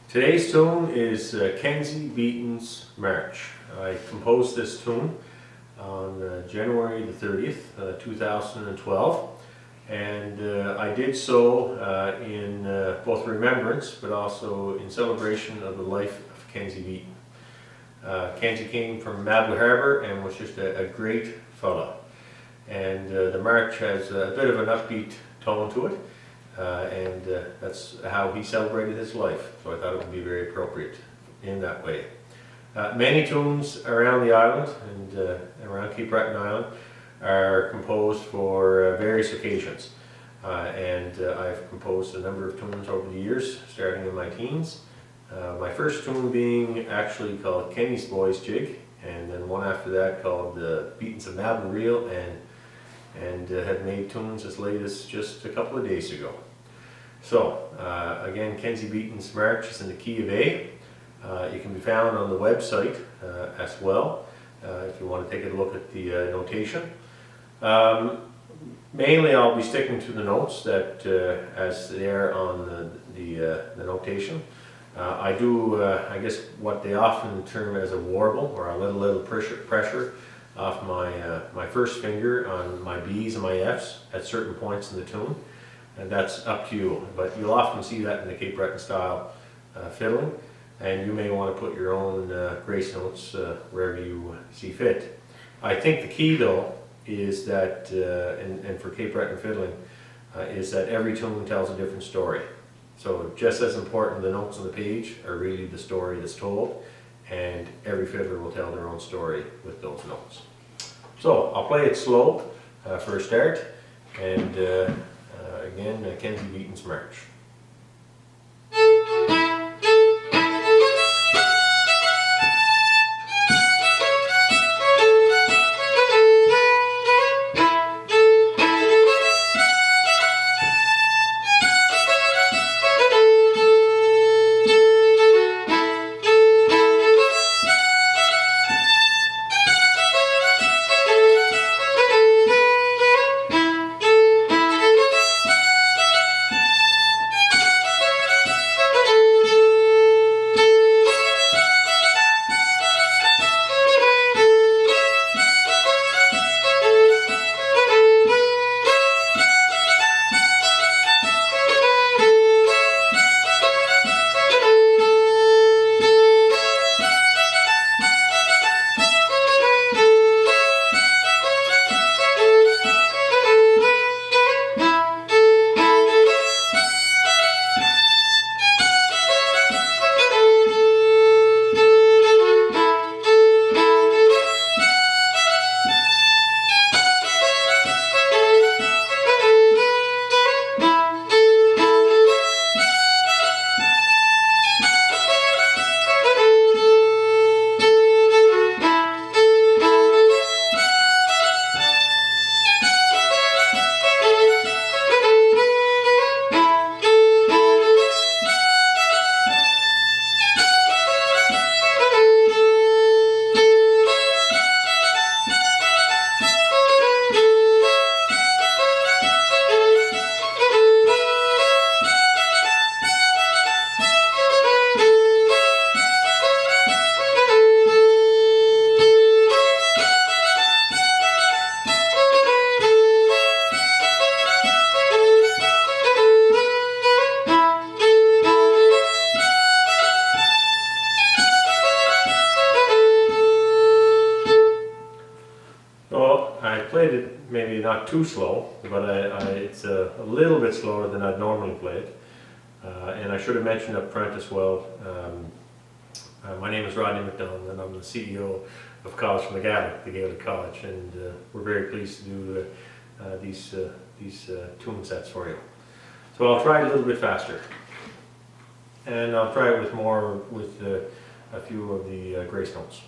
Today's tune is Kenzie Beaton's March. I composed this tune on January the 30th, 2012, and I did so in both remembrance but also in celebration of the life of Kenzie Beaton. Kenzie came from Mabel Harbour and was just a great fella, and the march has a bit of an upbeat tone to it. And that's how he celebrated his life, so I thought it would be very appropriate in that way. Many tunes around the island and around Cape Breton Island are composed for various occasions, and I've composed a number of tunes over the years, starting in my teens. My first tune being actually called Kenny's Boys Jig, and then one after that called the Beatons of Mabel Reel, and have made tunes as late as just a couple of days ago. So, again, Kenzie Beaton's March is in the key of A. It can be found on the website as well, if you want to take a look at the notation. Mainly I'll be sticking to the notes that as they are on the notation. I do, I guess, what they often term as a warble, or a little pressure off my first finger on my B's and my F's at certain points in the tune. And that's up to you, but you'll often see that in the Cape Breton style fiddling, and you may want to put your own grace notes wherever you see fit. I think the key though is that, and for Cape Breton fiddling, is that every tune tells a different story. So just as important, the notes on the page are really the story that's told, and every fiddler will tell their own story with those notes. So I'll play it slow for a start, and again, Kenzie Beaton's March. I played it maybe not too slow, but it's a little bit slower than I'd normally play it. And I should have mentioned up front as well, my name is Rodney MacDonald, and I'm the CEO of college from the Gaelic College, and we're very pleased to do these tune sets for you. So I'll try it a little bit faster, and I'll try it with a few of the grace notes.